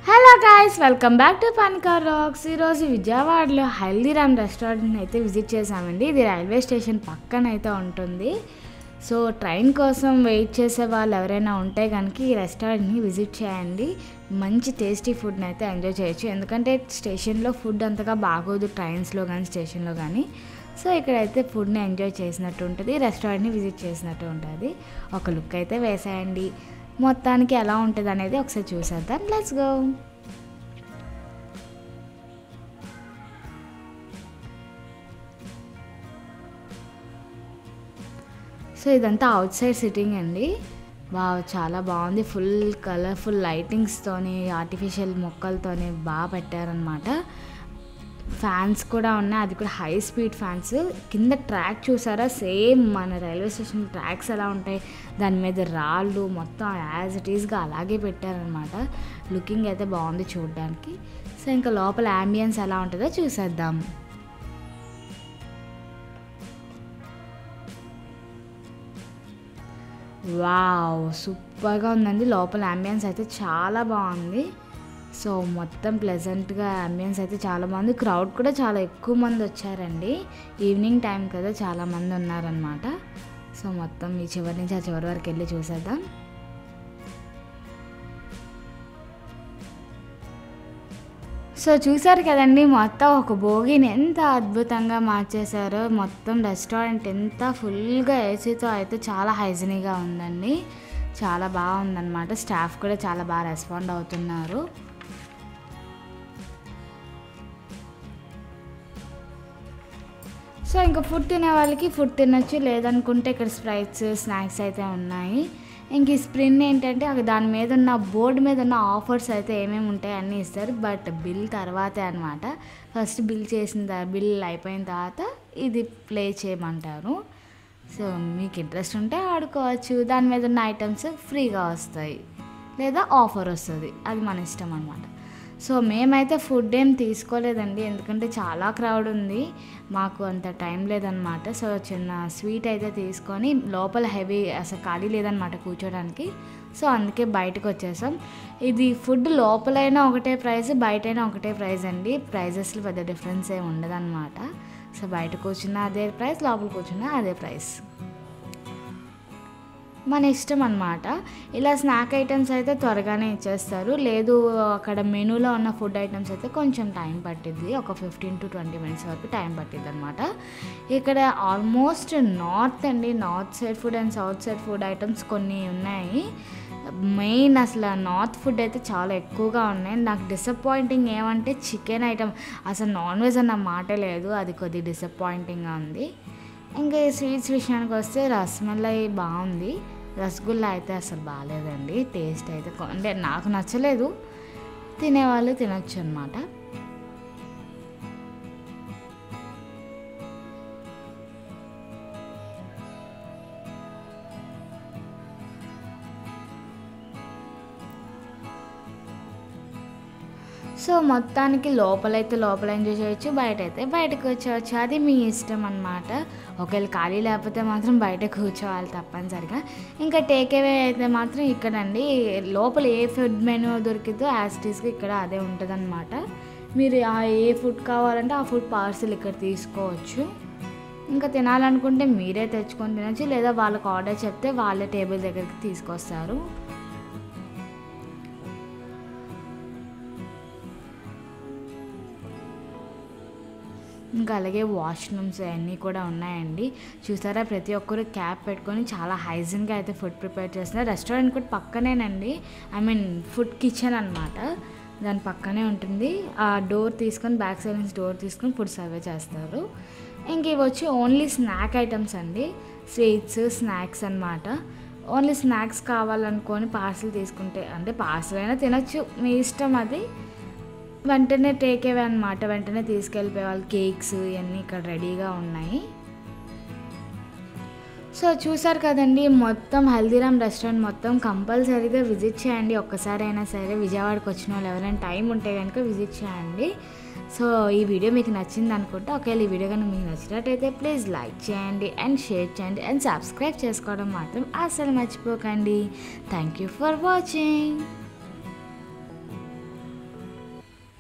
Hello guys, welcome back to Pankar rocks. ఈరోజు విజయవాడలో హల్దీరామ్ రెస్టారెంట్ని అయితే విజిట్ చేసామండి. ఇది రైల్వే స్టేషన్ పక్కన అయితే ఉంటుంది. సో ట్రైన్ కోసం వెయిట్ చేసే వాళ్ళు ఎవరైనా ఉంటే కనుక ఈ రెస్టారెంట్ని విజిట్ చేయండి. మంచి టేస్టీ ఫుడ్ని అయితే ఎంజాయ్ చేయొచ్చు. ఎందుకంటే స్టేషన్లో ఫుడ్ అంతగా బాగోదు, ట్రైన్స్లో కానీ స్టేషన్లో కానీ. సో ఇక్కడైతే ఫుడ్ని ఎంజాయ్ చేసినట్టు ఉంటుంది, రెస్టారెంట్ని విజిట్ చేసినట్టు ఉంటుంది. ఒక లుక్ అయితే వేసేయండి. మొత్తానికి ఎలా ఉంటుంది అనేది ఒకసారి చూసేద్దాం. Let's go. సో ఇదంతా అవుట్ సైడ్ సిట్టింగ్ అండి. వావ్, చాలా బాగుంది. ఫుల్ కలర్ఫుల్ లైటింగ్స్తోని, ఆర్టిఫిషియల్ మొక్కలతోని బాగా పెట్టారనమాట. ఫ్యాన్స్ కూడా ఉన్నాయి, అది కూడా హై స్పీడ్ ఫ్యాన్స్. కింద ట్రాక్ చూసారా, సేమ్ మన రైల్వే స్టేషన్ ట్రాక్స్ ఎలా ఉంటాయి, దాని మీద రాళ్ళు మొత్తం యాజ్ ఇట్ ఈస్గా అలాగే పెట్టారనమాట. లుకింగ్ అయితే బాగుంది చూడడానికి. సో ఇంకా లోపల యాంబియన్స్ ఎలా ఉంటుందో చూసేద్దాం. వావ్, సూపర్గా ఉందండి. లోపల యాంబియన్స్ అయితే చాలా బాగుంది. సో మొత్తం ప్లెజెంట్గా అంబియన్స్ అయితే చాలా బాగుంది. క్రౌడ్ కూడా చాలా ఎక్కువ మంది వచ్చారండి. ఈవినింగ్ టైం కదా, చాలామంది ఉన్నారనమాట. సో మొత్తం ఈ చివరి నుంచి ఆ చివరి వరకు వెళ్ళి చూసేద్దాం. సో చూసారు కదండి, మొత్తం ఒక భోగిని ఎంత అద్భుతంగా మార్చేశారో. మొత్తం రెస్టారెంట్ ఎంత ఫుల్గా ఏసీతో అయితే చాలా హైజీనిక్గా ఉందండి. చాలా బాగుందన్నమాట. స్టాఫ్ కూడా చాలా బాగా రెస్పాండ్ అవుతున్నారు. సో ఇంకా ఫుడ్ తినే వాళ్ళకి ఫుడ్ తినొచ్చు, లేదనుకుంటే ఇక్కడ స్ప్రైట్స్, స్నాక్స్ అయితే ఉన్నాయి. ఇంక ఈ స్ప్రిన్ ఏంటంటే అక్కడ దాని మీద ఉన్న బోర్డు మీద ఉన్న ఆఫర్స్ అయితే ఏమేమి ఉంటాయి అన్నీ ఇస్తారు. బట్ బిల్ తర్వాతే అనమాట. ఫస్ట్ బిల్ అయిపోయిన తర్వాత ఇది ప్లే చేయమంటారు. సో మీకు ఇంట్రెస్ట్ ఉంటే ఆడుకోవచ్చు. దాని మీద ఉన్న ఐటమ్స్ ఫ్రీగా వస్తాయి లేదా ఆఫర్ వస్తుంది, అది మన ఇష్టం అనమాట. సో మేమైతే ఫుడ్ ఏం తీసుకోలేదండి, ఎందుకంటే చాలా క్రౌడ్ ఉంది, మాకు అంత టైం లేదనమాట. సో చిన్న స్వీట్ అయితే తీసుకొని, లోపల హెవీ అసలు ఖాళీ లేదనమాట కూర్చోడానికి. సో అందుకే బయటకు వచ్చేసాం. ఇది ఫుడ్ లోపలైనా ఒకటే ప్రైస్, బయటైనా ఒకటే ప్రైస్ అండి. ప్రైజెస్లో పెద్ద డిఫరెన్స్ ఏమి ఉండదన్నమాట. సో బయట కూర్చున్నా అదే ప్రైస్, లోపల కూర్చున్నా అదే ప్రైస్, మన ఇష్టం అనమాట. ఇలా స్నాక్ ఐటమ్స్ అయితే త్వరగానే ఇచ్చేస్తారు, లేదు అక్కడ మెనూలో ఉన్న ఫుడ్ ఐటమ్స్ అయితే కొంచెం టైం పట్టిద్ది. ఒక 15 to 20 minutes వరకు టైం పట్టిద్ది అనమాట. ఇక్కడ almost north side food and south side food items కొన్ని ఉన్నాయి. మెయిన్ అసలు నార్త్ ఫుడ్ అయితే చాలా ఎక్కువగా ఉన్నాయి. నాకు డిసప్పాయింటింగ్ ఏమంటే చికెన్ ఐటమ్, అసలు నాన్ వెజ్ అన్న మాటే లేదు, అది కొద్దిగా డిసప్పాయింటింగ్గా ఉంది. ఇంకా ఈ స్వీట్స్ విషయానికి వస్తే రసమలై బాగుంది, రసగుల్లా అయితే అసలు బాగాలేదండి. టేస్ట్ అయితే అంటే నాకు నచ్చలేదు, తినేవాళ్ళు తినొచ్చు అనమాట. సో మొత్తానికి లోపల ఎంజాయ్ చేయొచ్చు, బయట అయితే బయటకు వచ్చేవచ్చు, అది మీ ఇష్టం అనమాట. ఒకవేళ ఖాళీ లేకపోతే మాత్రం బయట కూర్చోవాలి తప్పనిసరిగా. ఇంకా టేక్అవే అయితే మాత్రం ఇక్కడండి, లోపల ఏ ఫుడ్ మెనూ దొరికిద్దో యాజ్ ఇట్ ఈస్గా ఇక్కడ అదే ఉంటుంది అనమాట. మీరు ఏ ఫుడ్ కావాలంటే ఆ ఫుడ్ పార్సిల్ ఇక్కడ తీసుకోవచ్చు. ఇంకా తినాలనుకుంటే మీరే తెచ్చుకొని తినచ్చు, లేదా వాళ్ళకి ఆర్డర్ చెప్తే వాళ్ళే టేబుల్ దగ్గరికి తీసుకొస్తారు. ఇంకా అలాగే వాష్రూమ్స్ అన్నీ కూడా ఉన్నాయండి. చూసారా, ప్రతి ఒక్కరు క్యాప్ పెట్టుకొని చాలా హైజీన్గా అయితే ఫుడ్ ప్రిపేర్ చేస్తున్నారు. రెస్టారెంట్ కూడా పక్కనేనండి, ఫుడ్ కిచెన్ అనమాట, దాని పక్కనే ఉంటుంది. ఆ డోర్ తీసుకొని, బ్యాక్ సైడ్ నుంచి డోర్ తీసుకొని ఫుడ్ సర్వ్ చేస్తారు. ఇంక ఇవి వచ్చి ఓన్లీ స్నాక్ ఐటమ్స్ అండి, స్వీట్స్, స్నాక్స్ అనమాట. ఓన్లీ స్నాక్స్ కావాలనుకొని పార్సిల్ తీసుకుంటే, అంటే పార్సిల్ అయినా తినొచ్చు, మీ ఇష్టం అది. వెంటనే టేక్అవే అనమాట, వెంటనే తీసుకెళ్ళిపోయే వాళ్ళు. కేక్స్ ఇవన్నీ ఇక్కడ రెడీగా ఉన్నాయి. సో చూసారు కదండి, మొత్తం హల్దీరామ్ రెస్టారెంట్ మొత్తం కంపల్సరీగా విజిట్ చేయండి ఒక్కసారి అయినా సరే. విజయవాడకి వచ్చిన వాళ్ళు ఎవరైనా టైం ఉంటే కనుక విజిట్ చేయండి. సో ఈ వీడియో మీకు నచ్చింది అనుకుంటా. ఒకవేళ ఈ వీడియో కనుక మీకు నచ్చినట్టయితే ప్లీజ్ లైక్ చేయండి అండ్ షేర్ చేయండి అండ్ సబ్స్క్రైబ్ చేసుకోవడం మాత్రం అసలు మర్చిపోకండి. Thank you for watching.